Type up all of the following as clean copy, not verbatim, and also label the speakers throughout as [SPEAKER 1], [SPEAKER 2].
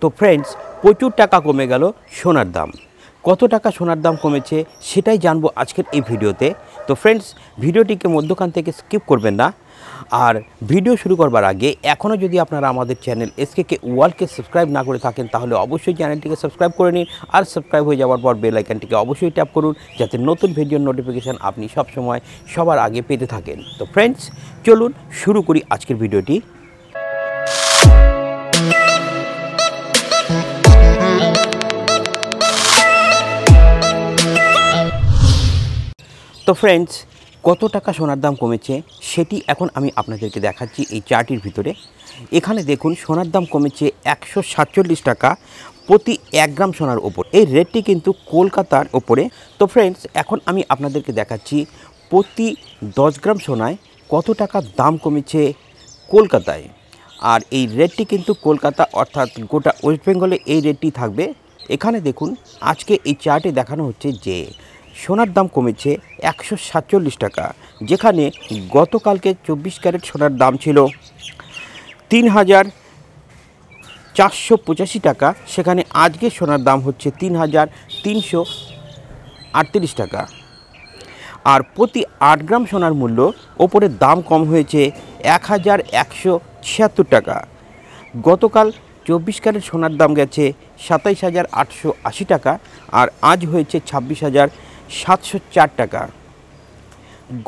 [SPEAKER 1] তো ফ্রেন্ডস, প্রচুর টাকা কমে গেল সোনার দাম। কত টাকা সোনার দাম কমেছে সেটাই জানবো আজকের এই ভিডিওতে। তো ফ্রেন্ডস, ভিডিওটিকে মধ্যখান থেকে স্কিপ করবেন না। আর ভিডিও শুরু করবার আগে এখনও যদি আপনারা আমাদের চ্যানেল এসকেকে ওয়ার্ল্ডকে সাবস্ক্রাইব না করে থাকেন তাহলে অবশ্যই চ্যানেলটিকে সাবস্ক্রাইব করে নিন। আর সাবস্ক্রাইব হয়ে যাওয়ার পর বেল আইকনটিকে অবশ্যই ট্যাপ করুন, যাতে নতুন ভিডিওর নোটিফিকেশান আপনি সবসময় সবার আগে পেতে থাকেন। তো ফ্রেন্ডস, চলুন শুরু করি আজকের ভিডিওটি। তো ফ্রেন্ডস, কত টাকা সোনার দাম কমেছে সেটি এখন আমি আপনাদেরকে দেখাচ্ছি এই চার্টের ভিতরে। এখানে দেখুন, সোনার দাম কমেছে 147 টাকা প্রতি 1 গ্রাম সোনার ওপর। এই রেটটি কিন্তু কলকাতার ওপরে। তো ফ্রেন্ডস, এখন আমি আপনাদেরকে দেখাচ্ছি প্রতি 10 গ্রাম সোনায় কত টাকা দাম কমেছে কলকাতায়। আর এই রেটটি কিন্তু কলকাতা অর্থাৎ গোটা ওয়েস্ট বেঙ্গলে এই রেটটি থাকবে। এখানে দেখুন, আজকে এই চার্টে দেখানো হচ্ছে যে সোনার দাম কমেছে 147 টাকা, যেখানে গতকালকে 24 ক্যারেট সোনার দাম ছিল 3,485 টাকা, সেখানে আজকে সোনার দাম হচ্ছে 3,338 টাকা। আর প্রতি 8 গ্রাম সোনার মূল্য ওপরের দাম কম হয়েছে 1,176 টাকা। গতকাল 24 ক্যারেট সোনার দাম গেছে 27,880 টাকা, আর আজ হয়েছে 26,704 টাকা।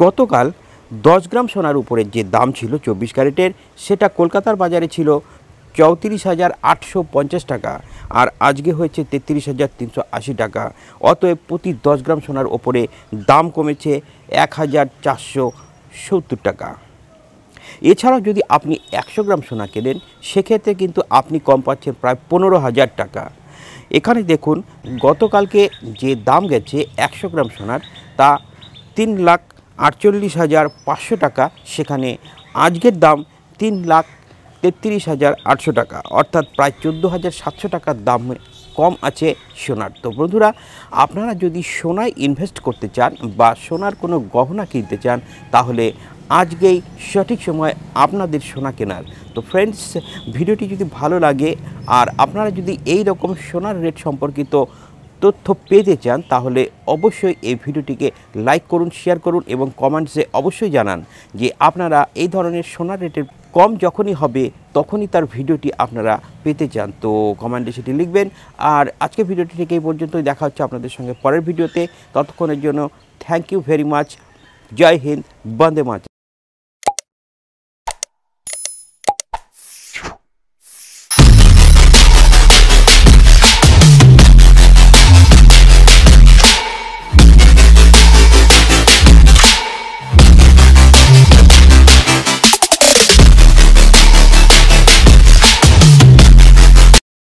[SPEAKER 1] গতকাল 10 গ্রাম সোনার উপরে যে দাম ছিল 24 ক্যারেটের, সেটা কলকাতার বাজারে ছিল 34,850 টাকা, আর আজকে হয়েছে 33,380 টাকা। অতএব প্রতি 10 গ্রাম সোনার ওপরে দাম কমেছে 1,470 টাকা। এছাড়াও যদি আপনি 100 গ্রাম সোনা কেনেন, সেক্ষেত্রে কিন্তু আপনি কম পাচ্ছেন প্রায় 15,000 টাকা। এখানে দেখুন, গতকালকে যে দাম গেছে 100 গ্রাম সোনার, তা 3,48,500 টাকা, সেখানে আজকের দাম 3,33,800 টাকা, অর্থাৎ প্রায় 14,700 টাকার দাম কম আছে সোনার। তো বন্ধুরা, আপনারা যদি সোনায় ইনভেস্ট করতে চান বা সোনার কোনো গহনা কিনতে চান, তাহলে আজকেই সঠিক সময় আপনাদের সোনা কেনার। তো ফ্রেন্ডস, ভিডিওটি যদি ভালো লাগে আর আপনারা যদি এই রকম সোনার রেট সম্পর্কিত তথ্য পেতে চান, তাহলে অবশ্যই এই ভিডিওটিকে লাইক করুন, শেয়ার করুন এবং কমেন্টসে অবশ্যই জানান যে আপনারা এই ধরনের সোনার রেটের কম যখনই হবে তখনই তার ভিডিওটি আপনারা পেতে চান। তো কমেন্টে সেটি লিখবেন। আর আজকের ভিডিওটি থেকে এই পর্যন্তই, দেখা হচ্ছে আপনাদের সঙ্গে পরের ভিডিওতে। ততক্ষণের জন্য thank you very much. Jai Hind, Vande Mataram.